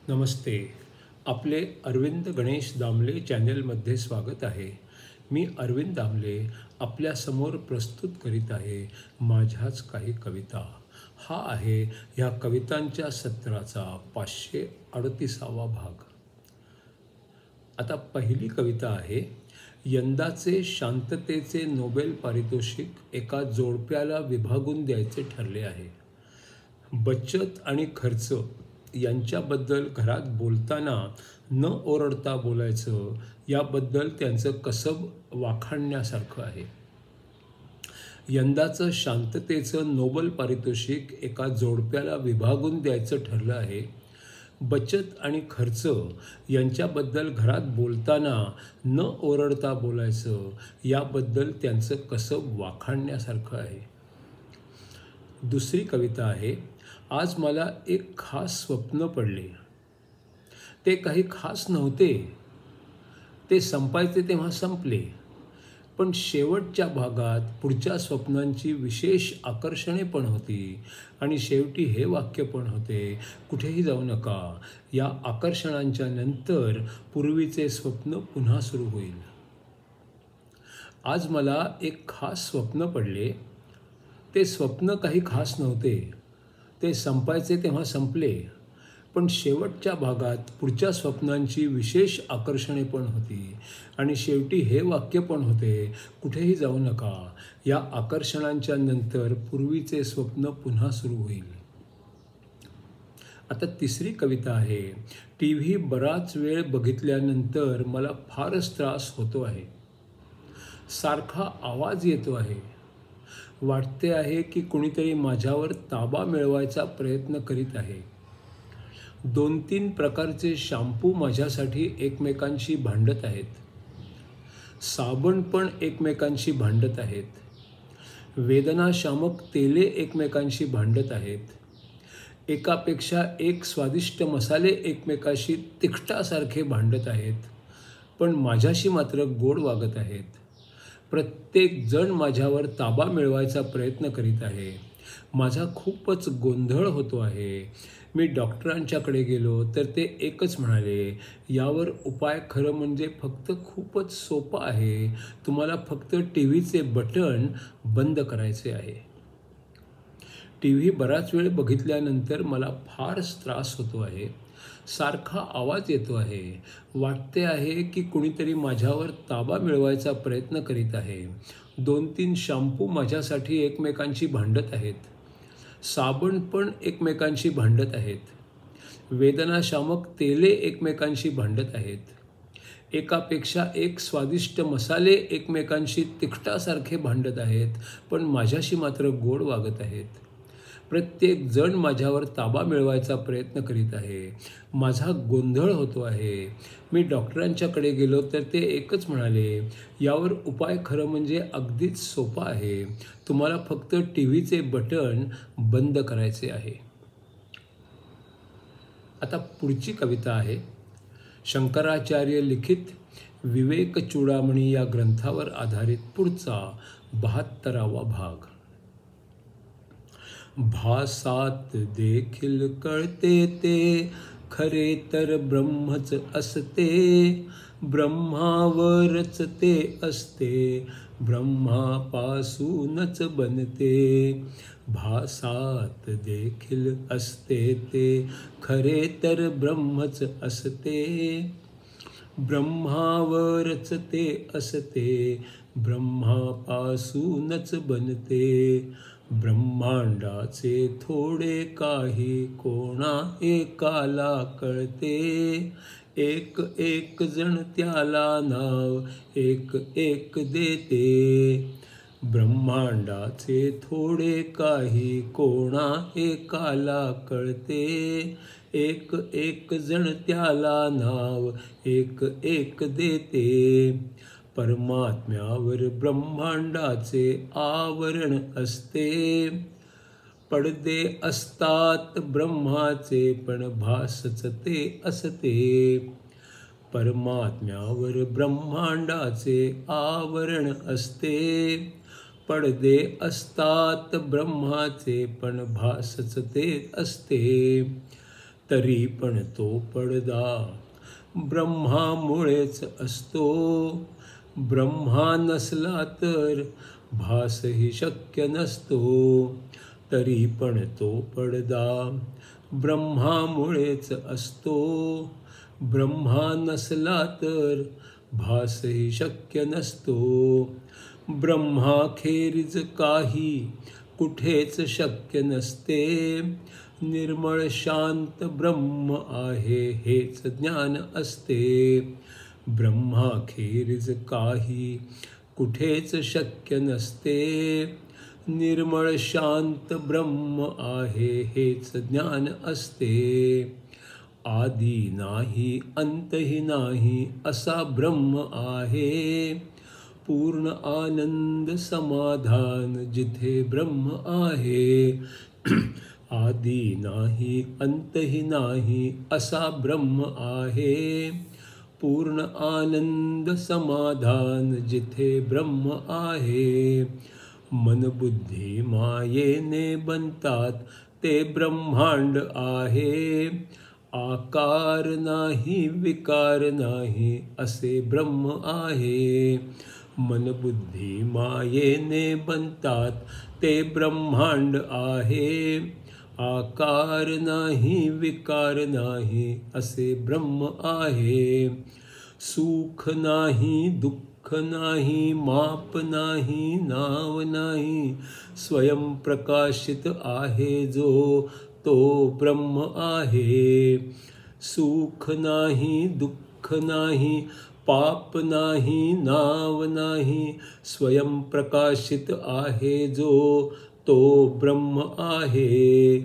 नमस्ते. आपले अरविंद गणेश दामले चॅनलमध्ये स्वागत आहे. मी अरविंद दामले आपल्यासमोर प्रस्तुत करीत आहे माझ्याच काही कविता. हा आहे ह्या कवितांच्या सत्राचा 538वा भाग. आता पहिली कविता आहे. यंदाचे शांततेचे नोबेल पारितोषिक एका जोडप्याला विभागून द्यायचे ठरले आहे. बचत आणि खर्च यांच्याबद्दल घरात बोलताना न ओरडता बोलायचं, याबद्दल त्यांचं कसब वाखाणण्यासारखं आहे. यंदाचं शांततेचं नोबेल पारितोषिक एका जोडप्याला विभागून द्यायचं ठरलं आहे. बचत आणि खर्च यांच्याबद्दल घरात बोलताना न ओरडता बोलायचं, याबद्दल त्यांचं कसब वाखाणण्यासारखं आहे. दुसरी कविता आहे. आज मला एक खास स्वप्न पडले. ते काही खास नव्हते. ते संपायचे तेव्हा संपले. पण शेवटच्या भागात पुढच्या स्वप्नांची विशेष आकर्षणे पण होती आणि शेवटी हे वाक्य पण होते, कुठेही जाऊ नका. या आकर्षणांच्या नंतर पूर्वीचे स्वप्न पुन्हा सुरू होईल. आज मला एक खास स्वप्न पडले. ते स्वप्न काही खास नव्हते. ते संपायचे तेव्हा संपले. पण शेवटच्या भागात पुढच्या स्वप्नांची विशेष आकर्षणे पण होती आणि शेवटी हे वाक्य पण होते, कुठेही जाऊ नका. या आकर्षणांच्या नंतर पूर्वीचे स्वप्न पुन्हा सुरू होईल. आता तिसरी कविता आहे. TV बराच वेळ बघितल्यानंतर मला फारच त्रास होतो आहे. सारखा आवाज येतो आहे. वाटते आहे की कुणीतरी माझ्यावर ताबा मिळवायचा प्रयत्न करीत आहे. 2-3 प्रकारचे शॅम्पू माझ्यासाठी एकमेकांशी भांडत आहेत. साबण पण एकमेकांशी भांडत आहेत. वेदनाशामक तेले एकमेकांशी भांडत आहेत. एकापेक्षा एक स्वादिष्ट मसाले एकमेकाशी तिखटासारखे भांडत आहेत. पण माझ्याशी मात्र गोड वागत आहेत. प्रत्येक जण माझ्यावर ताबा मिळवायचा प्रयत्न करीत आहे. माझा खूपच गोंधळ होतो आहे. मी डॉक्टरांच्याकडे गेलो तर ते एकच म्हणाले, यावर उपाय खरं म्हणजे फक्त खूपच सोपा आहे. तुम्हाला फक्त TVचे बटन बंद करायचे आहे. TV बराच वेळ बघितल्यानंतर मला फारच त्रास होतो आहे. सारखा आवाज येतो आहे. वाटते आहे की कुणीतरी माझ्यावर ताबा मिळवायचा प्रयत्न करीत आहे. 2-3 शॅम्पू माझ्यासाठी एकमेकांशी भांडत आहेत. साबण पण एकमेकांशी भांडत आहेत. वेदनाशामक तेले एकमेकांशी भांडत आहेत. एकापेक्षा एक स्वादिष्ट मसाले एकमेकांशी तिखटासारखे भांडत आहेत. पण माझ्याशी मात्र गोड वागत आहेत. प्रत्येक जण माझ्यावर ताबा मिळवायचा प्रयत्न करीत आहे. माझा गोंधळ होतो आहे. मी डॉक्टरांच्याकडे गेलो तर ते एकच म्हणाले, यावर उपाय खरं म्हणजे अगदीच सोपा आहे. तुम्हाला फक्त TVचे बटन बंद करायचे आहे. आता पुढची कविता आहे. शंकराचार्य लिखित विवेक चूडामणी या ग्रंथावर आधारित पुढचा 72वा भाग. भासात देखील कळते ते खरे तर ब्रह्मच असते. ब्रह्मावरच ते असते. ब्रह्मापासूनच बनते. भासात देखील असते ते खरे तर ब्रह्मच असते. ब्रह्मावरच ते असते. ब्रह्मापासूनच बनते. ब्रह्मांडाचे थोडे काही कोणा एकाला कळते. एक एक जण त्याला नाव एक एक देते. ब्रह्मांडाचे थोडे काही कोणा एकाला कळते. एक एक जण त्याला नाव एक एक देते. परमात्म्यावर ब्रह्मांडाचे आवरण असते. पडदे असतात ब्रह्माचे पण भासच ते असते. परमात्म्यावर ब्रह्मांडाचे आवरण असते. पडदे असतात ब्रह्माचे पण भासच ते असते. तरी पण तो पडदा ब्रह्मामुळेच असतो. ब्रह्मा नसला तर भासही शक्य नसतो. तरी पण तो पडदा ब्रह्मामुळेच असतो. ब्रह्मा नसला तर भासही शक्य नसतो. ब्रह्माखेरीज काही कुठेच शक्य नसते. निर्मळ शांत ब्रह्म आहे हेच ज्ञान असते. ब्रह्माखेरीज काही कुठेच शक्य नसते. निर्मळ शांत ब्रह्म आहे हेच ज्ञान असते. आदी नाही अंतही नाही असा ब्रह्म आहे. पूर्ण आनंद समाधान जिथे ब्रह्म आहे. आदी नाही अंतही नाही असा ब्रह्म आहे. पूर्ण आनंद समाधान जिथे ब्रह्म आहे. मन बुद्धी मायेने बनतात ते ब्रह्मांड आहे. आकार नाही विकार नाही असे ब्रह्म आहे. मन बुद्धी मायेने बनतात ते ब्रह्मांड आहे. आकार नाही विकार नाही असे ब्रह्म आहे. सुख नाही दुःख नाही माप नाही नाव नाही. स्वयंप्रकाशित आहे जो तो ब्रह्म आहे. सुख नाही दुःख नाही पाप नाही नाव नाही. स्वयंप्रकाशित आहे जो तो ब्रह्म आहे.